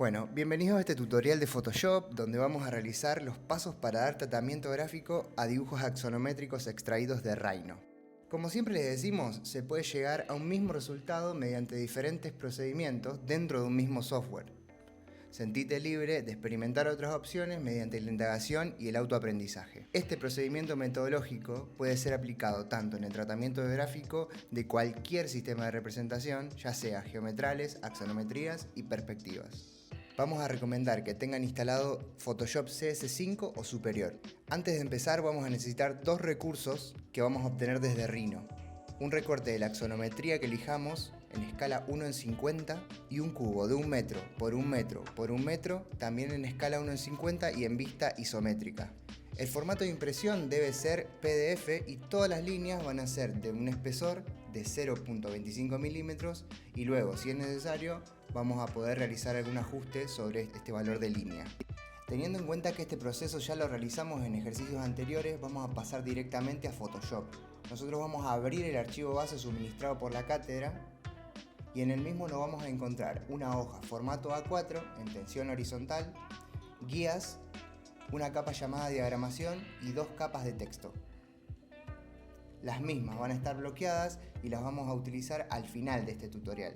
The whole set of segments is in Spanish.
Bueno, bienvenidos a este tutorial de Photoshop donde vamos a realizar los pasos para dar tratamiento gráfico a dibujos axonométricos extraídos de Rhino. Como siempre les decimos, se puede llegar a un mismo resultado mediante diferentes procedimientos dentro de un mismo software. Sentite libre de experimentar otras opciones mediante la indagación y el autoaprendizaje. Este procedimiento metodológico puede ser aplicado tanto en el tratamiento gráfico de cualquier sistema de representación, ya sea geometrales, axonometrías y perspectivas. Vamos a recomendar que tengan instalado Photoshop CS5 o superior. Antes de empezar vamos a necesitar dos recursos que vamos a obtener desde Rhino. Un recorte de la axonometría que elijamos en escala 1:50 y un cubo de 1 metro por 1 metro por 1 metro, también en escala 1:50 y en vista isométrica. El formato de impresión debe ser PDF y todas las líneas van a ser de un espesor de 0.25 milímetros y luego, si es necesario, vamos a poder realizar algún ajuste sobre este valor de línea. Teniendo en cuenta que este proceso ya lo realizamos en ejercicios anteriores, vamos a pasar directamente a Photoshop. Nosotros vamos a abrir el archivo base suministrado por la cátedra y en el mismo nos vamos a encontrar una hoja formato A4 en tensión horizontal, guías, una capa llamada diagramación y dos capas de texto. Las mismas van a estar bloqueadas y las vamos a utilizar al final de este tutorial.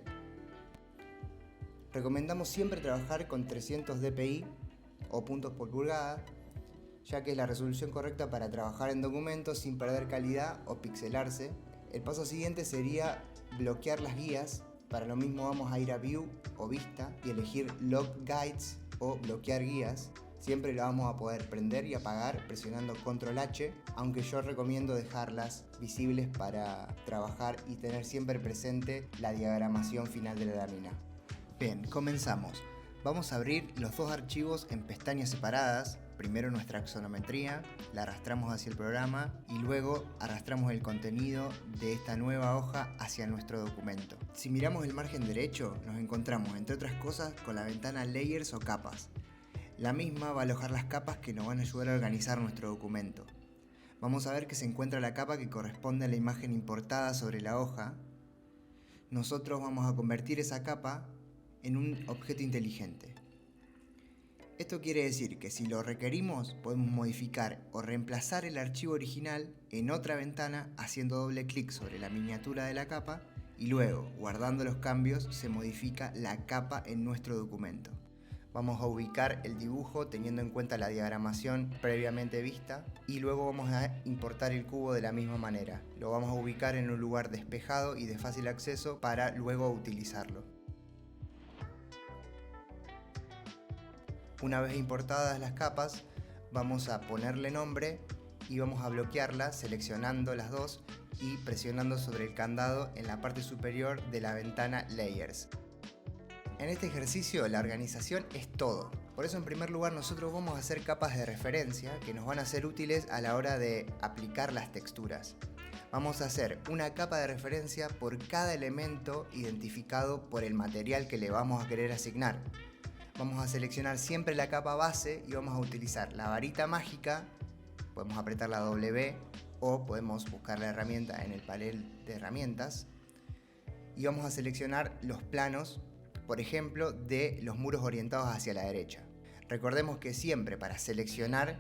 Recomendamos siempre trabajar con 300 dpi o puntos por pulgada, ya que es la resolución correcta para trabajar en documentos sin perder calidad o pixelarse. El paso siguiente sería bloquear las guías. Para lo mismo vamos a ir a View o Vista y elegir Lock Guides o bloquear guías. Siempre la vamos a poder prender y apagar presionando Control H, aunque yo recomiendo dejarlas visibles para trabajar y tener siempre presente la diagramación final de la lámina. Bien, comenzamos. Vamos a abrir los dos archivos en pestañas separadas. Primero nuestra axonometría, la arrastramos hacia el programa y luego arrastramos el contenido de esta nueva hoja hacia nuestro documento. Si miramos el margen derecho, nos encontramos, entre otras cosas, con la ventana Layers o capas. La misma va a alojar las capas que nos van a ayudar a organizar nuestro documento. Vamos a ver que se encuentra la capa que corresponde a la imagen importada sobre la hoja. Nosotros vamos a convertir esa capa en un objeto inteligente. Esto quiere decir que si lo requerimos podemos modificar o reemplazar el archivo original en otra ventana haciendo doble clic sobre la miniatura de la capa y luego, guardando los cambios, se modifica la capa en nuestro documento. Vamos a ubicar el dibujo teniendo en cuenta la diagramación previamente vista y luego vamos a importar el cubo de la misma manera. Lo vamos a ubicar en un lugar despejado y de fácil acceso para luego utilizarlo. Una vez importadas las capas, vamos a ponerle nombre y vamos a bloquearlas seleccionando las dos y presionando sobre el candado en la parte superior de la ventana Layers. En este ejercicio la organización es todo. Por eso en primer lugar nosotros vamos a hacer capas de referencia que nos van a ser útiles a la hora de aplicar las texturas. Vamos a hacer una capa de referencia por cada elemento identificado por el material que le vamos a querer asignar. Vamos a seleccionar siempre la capa base y vamos a utilizar la varita mágica, podemos apretar la W o podemos buscar la herramienta en el panel de herramientas y vamos a seleccionar los planos, por ejemplo, de los muros orientados hacia la derecha. Recordemos que siempre para seleccionar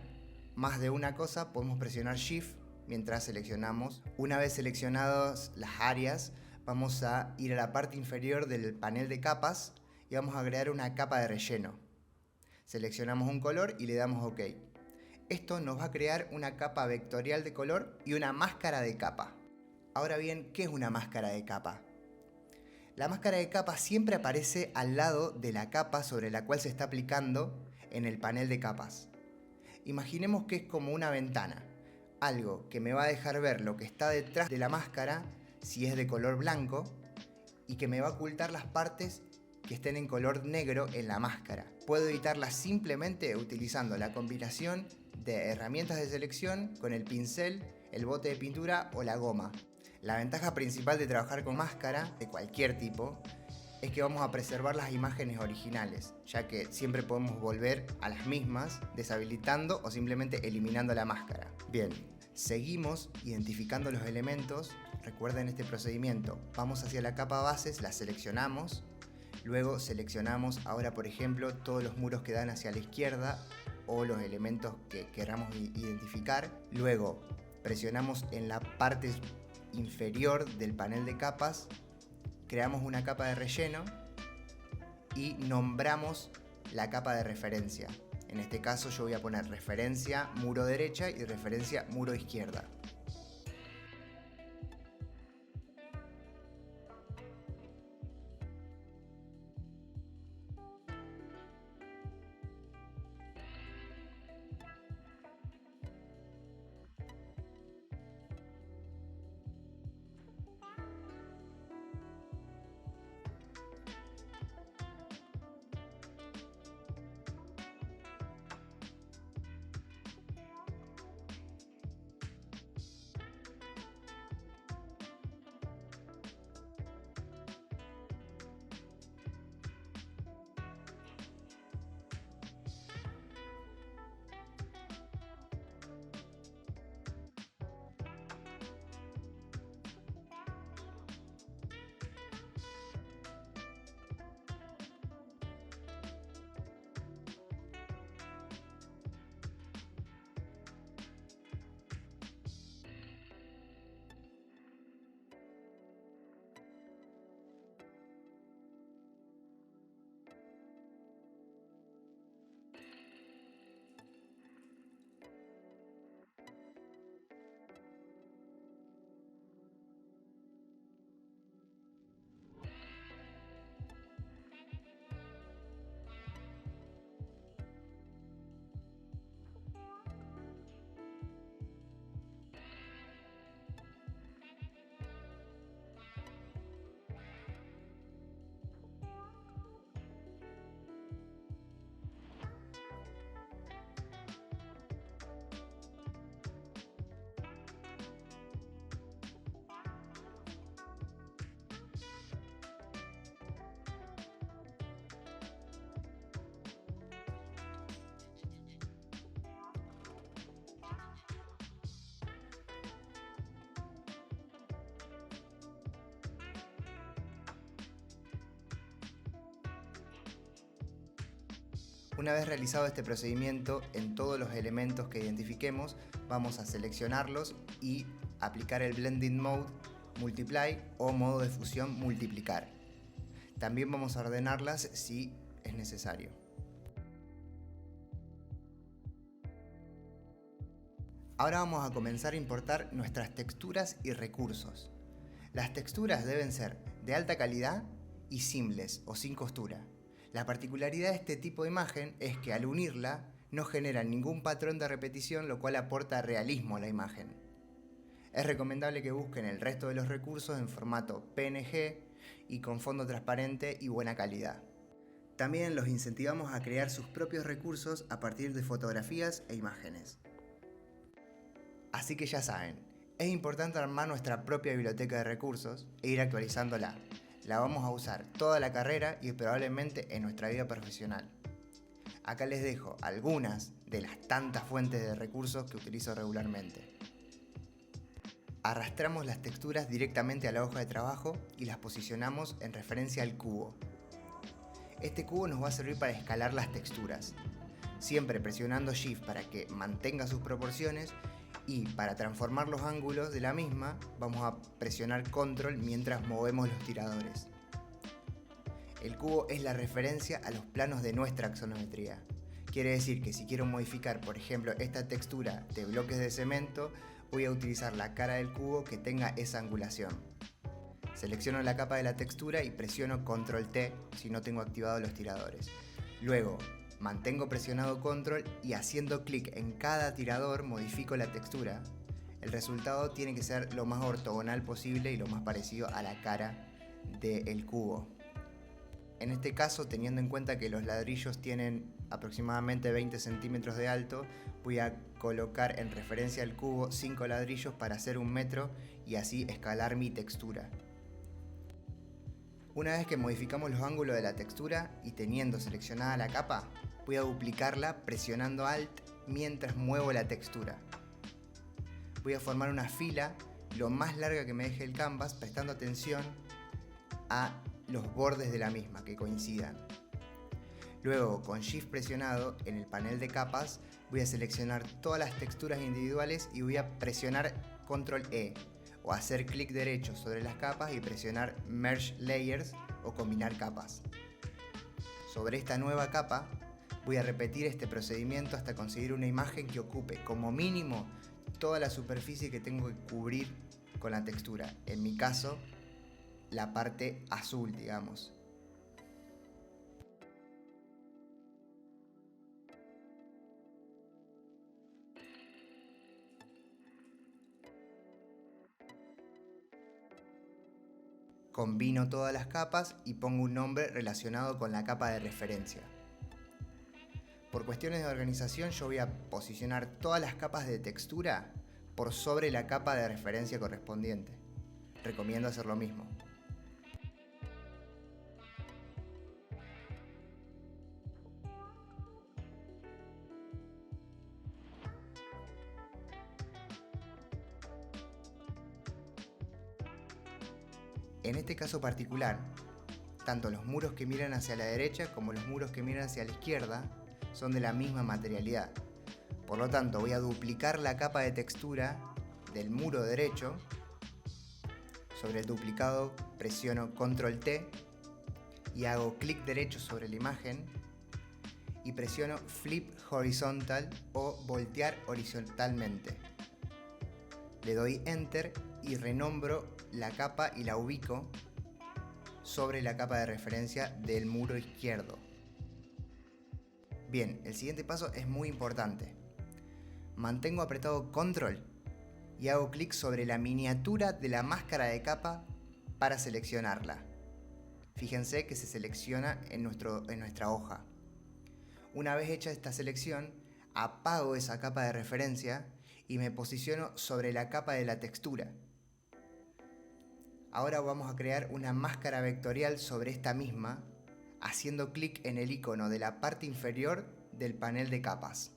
más de una cosa podemos presionar Shift mientras seleccionamos. Una vez seleccionadas las áreas, vamos a ir a la parte inferior del panel de capas y vamos a crear una capa de relleno. Seleccionamos un color y le damos OK. Esto nos va a crear una capa vectorial de color y una máscara de capa. Ahora bien, ¿qué es una máscara de capa? La máscara de capa siempre aparece al lado de la capa sobre la cual se está aplicando en el panel de capas. Imaginemos que es como una ventana, algo que me va a dejar ver lo que está detrás de la máscara si es de color blanco y que me va a ocultar las partes que estén en color negro en la máscara. Puedo editarla simplemente utilizando la combinación de herramientas de selección con el pincel, el bote de pintura o la goma. La ventaja principal de trabajar con máscara de cualquier tipo es que vamos a preservar las imágenes originales, ya que siempre podemos volver a las mismas deshabilitando o simplemente eliminando la máscara. Bien, seguimos identificando los elementos. Recuerden este procedimiento, vamos hacia la capa bases, la seleccionamos, Luego seleccionamos ahora, por ejemplo, todos los muros que dan hacia la izquierda o los elementos que queramos identificar. Luego presionamos en la parte inferior del panel de capas, creamos una capa de relleno y nombramos la capa de referencia. En este caso yo voy a poner referencia muro derecha y referencia muro izquierda. Una vez realizado este procedimiento, en todos los elementos que identifiquemos, vamos a seleccionarlos y aplicar el Blending Mode Multiply o modo de fusión multiplicar. También vamos a ordenarlas si es necesario. Ahora vamos a comenzar a importar nuestras texturas y recursos. Las texturas deben ser de alta calidad y seamless o sin costura. La particularidad de este tipo de imagen es que al unirla no genera ningún patrón de repetición, lo cual aporta realismo a la imagen. Es recomendable que busquen el resto de los recursos en formato PNG y con fondo transparente y buena calidad. También los incentivamos a crear sus propios recursos a partir de fotografías e imágenes. Así que ya saben, es importante armar nuestra propia biblioteca de recursos e ir actualizándola. La vamos a usar toda la carrera y probablemente en nuestra vida profesional. Acá les dejo algunas de las tantas fuentes de recursos que utilizo regularmente. Arrastramos las texturas directamente a la hoja de trabajo y las posicionamos en referencia al cubo. Este cubo nos va a servir para escalar las texturas, siempre presionando Shift para que mantenga sus proporciones, y para transformar los ángulos de la misma vamos a presionar Control mientras movemos los tiradores. El cubo es la referencia a los planos de nuestra axonometría. Quiere decir que si quiero modificar, por ejemplo, esta textura de bloques de cemento, voy a utilizar la cara del cubo que tenga esa angulación. Selecciono la capa de la textura y presiono Control T si no tengo activados los tiradores. Luego mantengo presionado Control y haciendo clic en cada tirador modifico la textura. El resultado tiene que ser lo más ortogonal posible y lo más parecido a la cara del cubo. En este caso, teniendo en cuenta que los ladrillos tienen aproximadamente 20 centímetros de alto, voy a colocar en referencia al cubo 5 ladrillos para hacer 1 metro y así escalar mi textura. Una vez que modificamos los ángulos de la textura y teniendo seleccionada la capa, voy a duplicarla presionando Alt mientras muevo la textura. Voy a formar una fila lo más larga que me deje el canvas, prestando atención a los bordes de la misma que coincidan. Luego, con Shift presionado en el panel de capas, voy a seleccionar todas las texturas individuales y voy a presionar Control E o hacer clic derecho sobre las capas y presionar Merge Layers o combinar capas. Sobre esta nueva capa voy a repetir este procedimiento hasta conseguir una imagen que ocupe como mínimo toda la superficie que tengo que cubrir con la textura. En mi caso, la parte azul, digamos. Combino todas las capas y pongo un nombre relacionado con la capa de referencia. Por cuestiones de organización yo voy a posicionar todas las capas de textura por sobre la capa de referencia correspondiente. Recomiendo hacer lo mismo. En este caso particular, tanto los muros que miran hacia la derecha como los muros que miran hacia la izquierda son de la misma materialidad. Por lo tanto, voy a duplicar la capa de textura del muro derecho. Sobre el duplicado presiono Control T y hago clic derecho sobre la imagen y presiono Flip Horizontal o voltear horizontalmente. Le doy Enter y renombro la capa y la ubico sobre la capa de referencia del muro izquierdo. Bien, el siguiente paso es muy importante. Mantengo apretado Control y hago clic sobre la miniatura de la máscara de capa para seleccionarla. Fíjense que se selecciona en nuestra hoja. Una vez hecha esta selección, apago esa capa de referencia y me posiciono sobre la capa de la textura. Ahora vamos a crear una máscara vectorial sobre esta misma, haciendo clic en el icono de la parte inferior del panel de capas.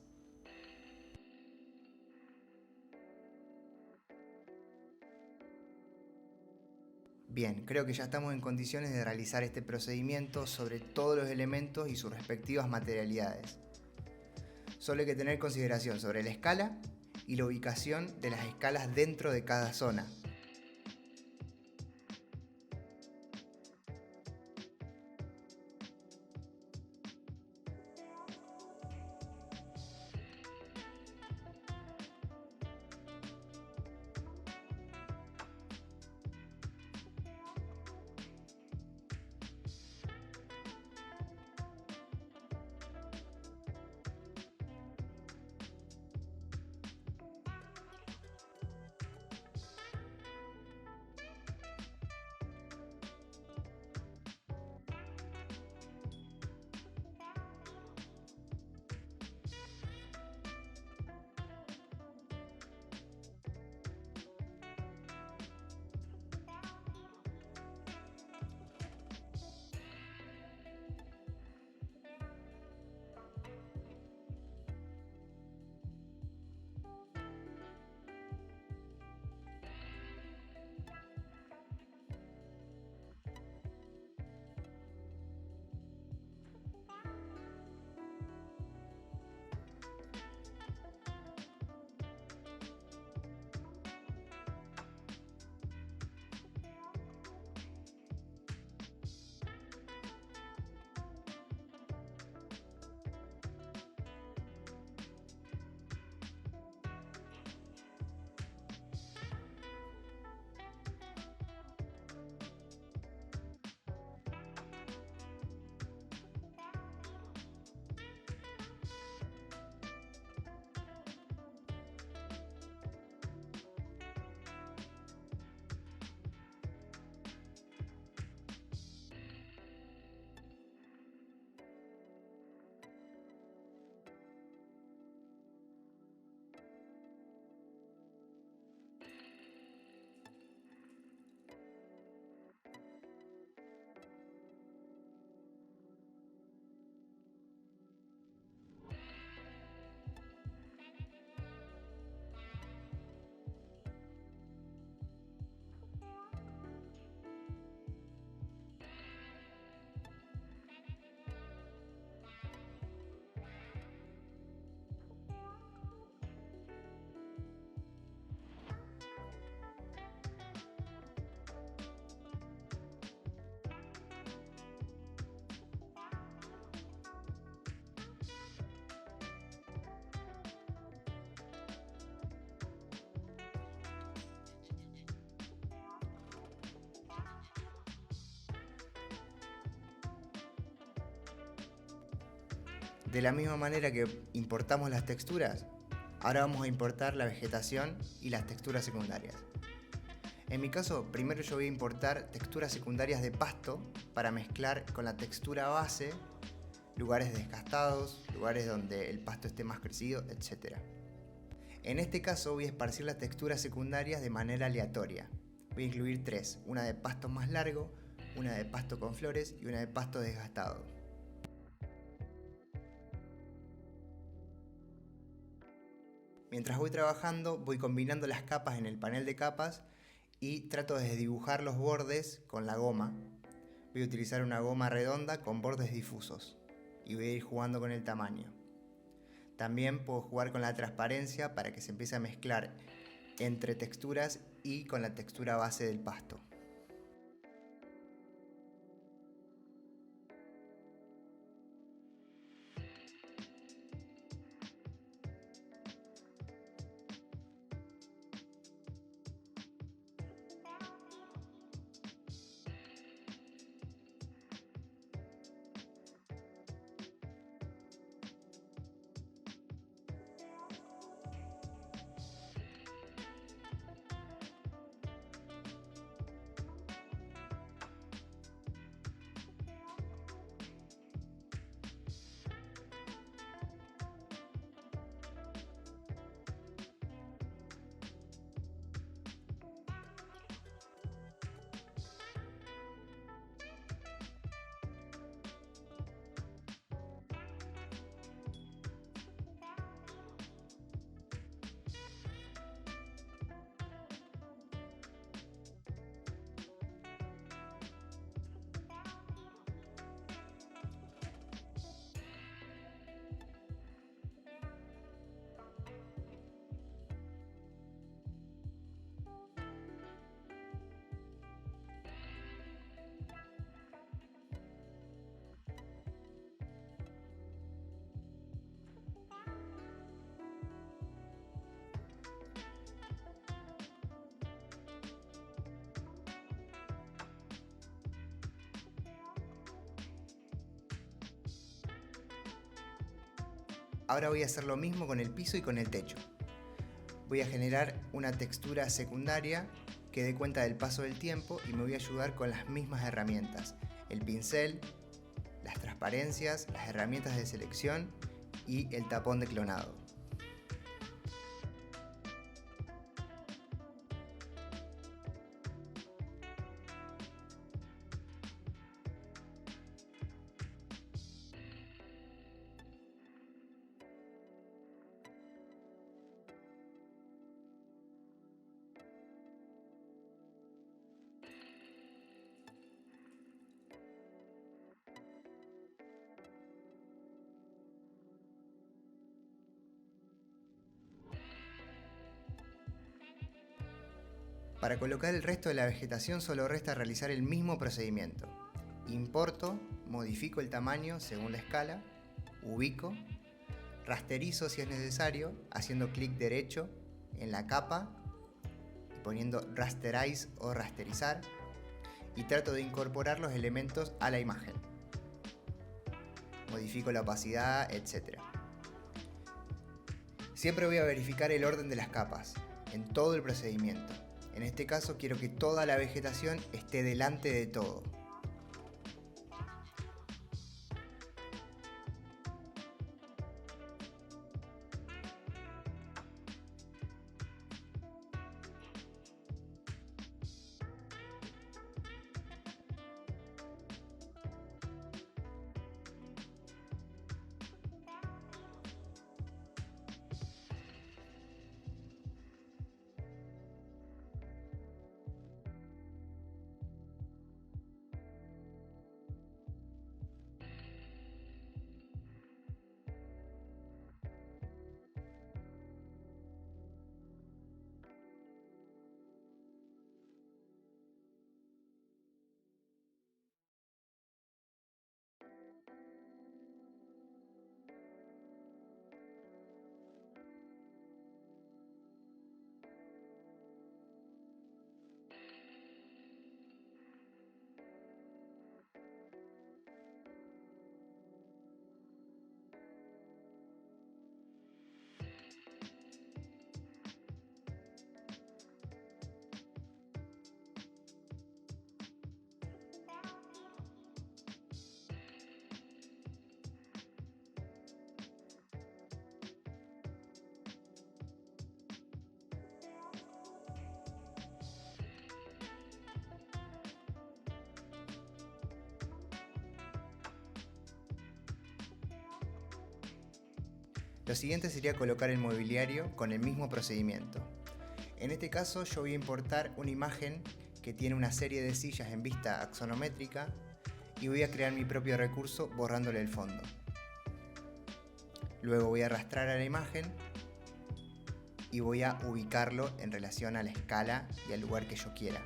Bien, creo que ya estamos en condiciones de realizar este procedimiento sobre todos los elementos y sus respectivas materialidades. Solo hay que tener consideración sobre la escala y la ubicación de las escalas dentro de cada zona. De la misma manera que importamos las texturas, ahora vamos a importar la vegetación y las texturas secundarias. En mi caso, primero yo voy a importar texturas secundarias de pasto para mezclar con la textura base, lugares desgastados, lugares donde el pasto esté más crecido, etc. En este caso voy a esparcir las texturas secundarias de manera aleatoria. Voy a incluir 3, una de pasto más largo, una de pasto con flores y una de pasto desgastado. Mientras voy trabajando, voy combinando las capas en el panel de capas y trato de dibujar los bordes con la goma. Voy a utilizar una goma redonda con bordes difusos y voy a ir jugando con el tamaño. También puedo jugar con la transparencia para que se empiece a mezclar entre texturas y con la textura base del pasto. Ahora voy a hacer lo mismo con el piso y con el techo. Voy a generar una textura secundaria que dé cuenta del paso del tiempo y me voy a ayudar con las mismas herramientas: el pincel, las transparencias, las herramientas de selección y el tapón de clonado. Para colocar el resto de la vegetación solo resta realizar el mismo procedimiento. Importo, modifico el tamaño según la escala, ubico, rasterizo si es necesario, haciendo clic derecho en la capa y poniendo rasterize o rasterizar, y trato de incorporar los elementos a la imagen. Modifico la opacidad, etc. Siempre voy a verificar el orden de las capas en todo el procedimiento. En este caso quiero que toda la vegetación esté delante de todo. Lo siguiente sería colocar el mobiliario con el mismo procedimiento. En este caso yo voy a importar una imagen que tiene una serie de sillas en vista axonométrica y voy a crear mi propio recurso borrándole el fondo. Luego voy a arrastrar a la imagen y voy a ubicarlo en relación a la escala y al lugar que yo quiera.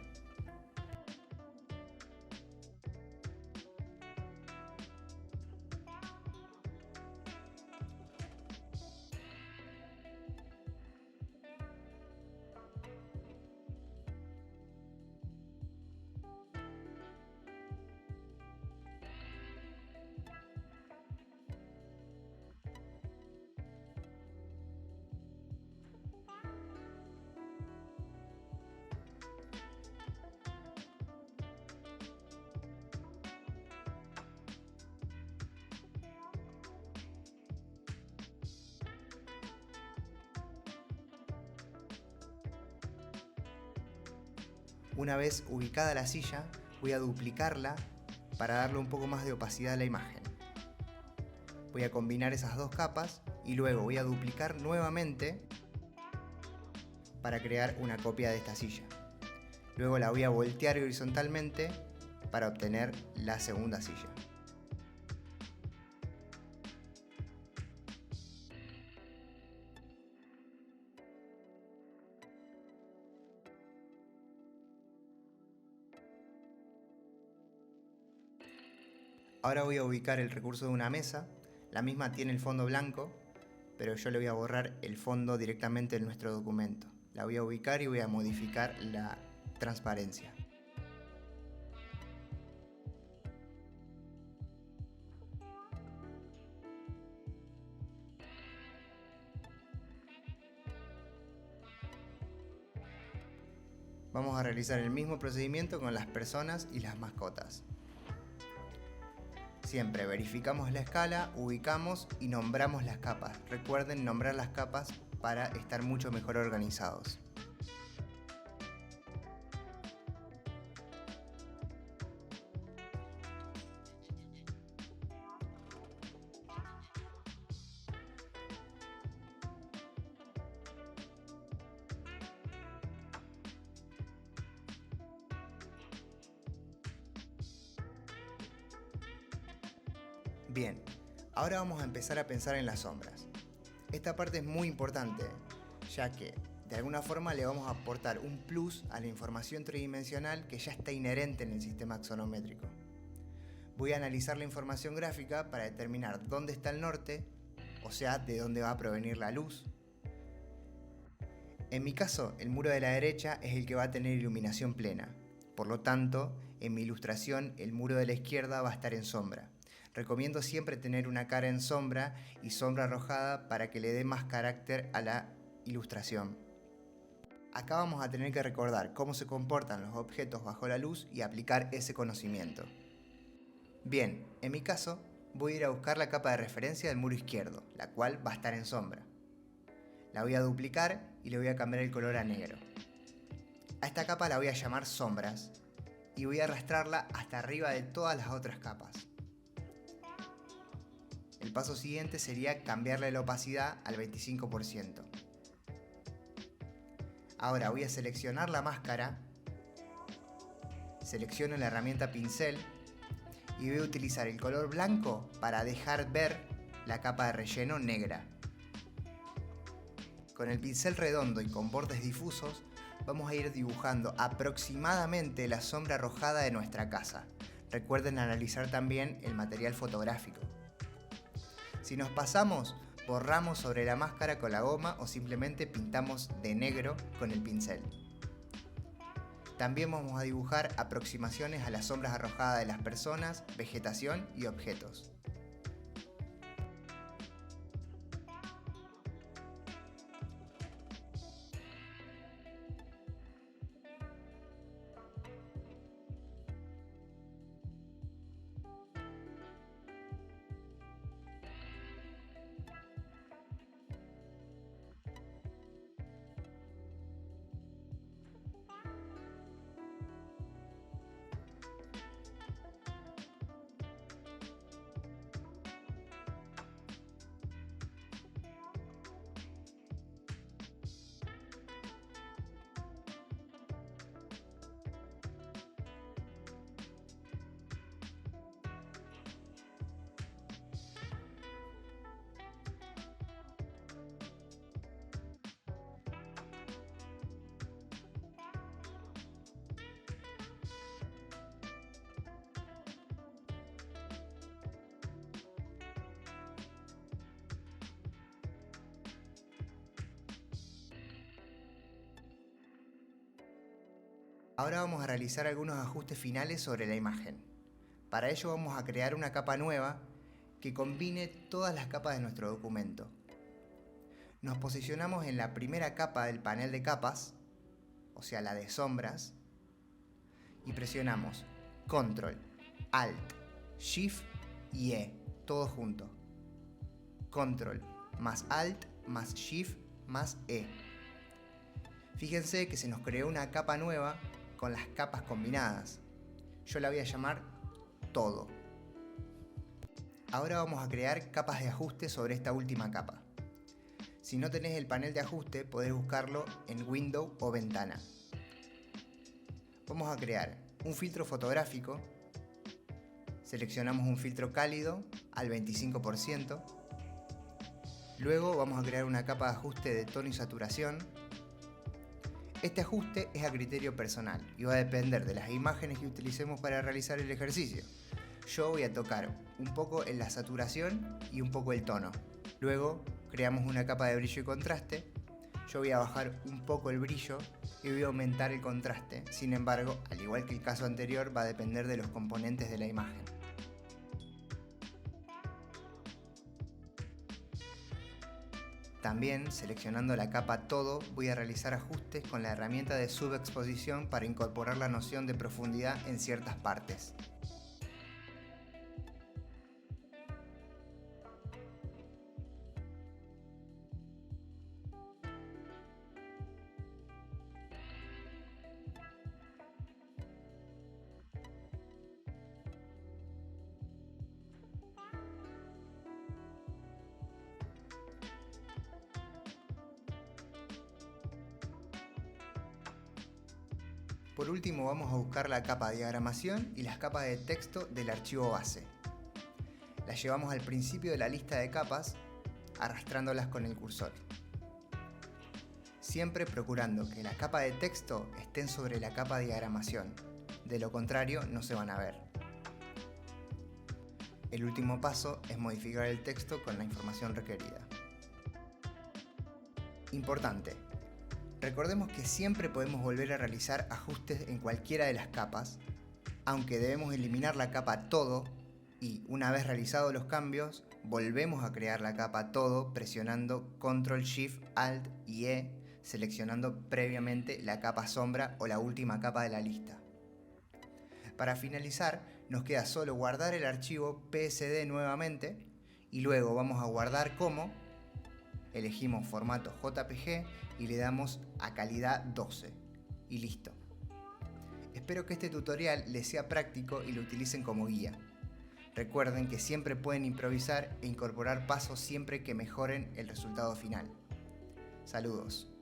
Una vez ubicada la silla, voy a duplicarla para darle un poco más de opacidad a la imagen. Voy a combinar esas dos capas y luego voy a duplicar nuevamente para crear una copia de esta silla. Luego la voy a voltear horizontalmente para obtener la segunda silla. Ahora voy a ubicar el recurso de una mesa. La misma tiene el fondo blanco, pero yo le voy a borrar el fondo directamente en nuestro documento. La voy a ubicar y voy a modificar la transparencia. Vamos a realizar el mismo procedimiento con las personas y las mascotas. Siempre verificamos la escala, ubicamos y nombramos las capas. Recuerden nombrar las capas para estar mucho mejor organizados. Bien, ahora vamos a empezar a pensar en las sombras. Esta parte es muy importante, ya que de alguna forma le vamos a aportar un plus a la información tridimensional que ya está inherente en el sistema axonométrico. Voy a analizar la información gráfica para determinar dónde está el norte, o sea, de dónde va a provenir la luz. En mi caso, el muro de la derecha es el que va a tener iluminación plena. Por lo tanto, en mi ilustración, el muro de la izquierda va a estar en sombra. Recomiendo siempre tener una cara en sombra y sombra arrojada para que le dé más carácter a la ilustración. Acá vamos a tener que recordar cómo se comportan los objetos bajo la luz y aplicar ese conocimiento. Bien, en mi caso, voy a ir a buscar la capa de referencia del muro izquierdo, la cual va a estar en sombra. La voy a duplicar y le voy a cambiar el color a negro. A esta capa la voy a llamar sombras y voy a arrastrarla hasta arriba de todas las otras capas. El paso siguiente sería cambiarle la opacidad al 25%. Ahora voy a seleccionar la máscara, selecciono la herramienta pincel y voy a utilizar el color blanco para dejar ver la capa de relleno negra. Con el pincel redondo y con bordes difusos vamos a ir dibujando aproximadamente la sombra arrojada de nuestra casa. Recuerden analizar también el material fotográfico. Si nos pasamos, borramos sobre la máscara con la goma o simplemente pintamos de negro con el pincel. También vamos a dibujar aproximaciones a las sombras arrojadas de las personas, vegetación y objetos. Ahora vamos a realizar algunos ajustes finales sobre la imagen. Para ello vamos a crear una capa nueva que combine todas las capas de nuestro documento. Nos posicionamos en la primera capa del panel de capas, o sea la de sombras, y presionamos Control, Alt, Shift y E, todo junto. Control más Alt más Shift más E. Fíjense que se nos creó una capa nueva con las capas combinadas. Yo la voy a llamar Todo. Ahora vamos a crear capas de ajuste sobre esta última capa. Si no tenés el panel de ajuste, podés buscarlo en Window o Ventana. Vamos a crear un filtro fotográfico. Seleccionamos un filtro cálido al 25%. Luego vamos a crear una capa de ajuste de tono y saturación. Este ajuste es a criterio personal y va a depender de las imágenes que utilicemos para realizar el ejercicio. Yo voy a tocar un poco en la saturación y un poco el tono. Luego creamos una capa de brillo y contraste. Yo voy a bajar un poco el brillo y voy a aumentar el contraste. Sin embargo, al igual que el caso anterior, va a depender de los componentes de la imagen. También, seleccionando la capa Todo, voy a realizar ajustes con la herramienta de subexposición para incorporar la noción de profundidad en ciertas partes. Por último vamos a buscar la capa de diagramación y las capas de texto del archivo base. Las llevamos al principio de la lista de capas, arrastrándolas con el cursor. Siempre procurando que la capa de texto estén sobre la capa de diagramación, de lo contrario no se van a ver. El último paso es modificar el texto con la información requerida. Importante. Recordemos que siempre podemos volver a realizar ajustes en cualquiera de las capas, aunque debemos eliminar la capa Todo y, una vez realizados los cambios, volvemos a crear la capa Todo presionando Control, Shift, Alt y E, seleccionando previamente la capa Sombra o la última capa de la lista. Para finalizar, nos queda solo guardar el archivo PSD nuevamente y luego vamos a guardar como. Elegimos formato JPG y le damos a calidad 12 y listo. Espero que este tutorial les sea práctico y lo utilicen como guía. Recuerden que siempre pueden improvisar e incorporar pasos siempre que mejoren el resultado final. Saludos.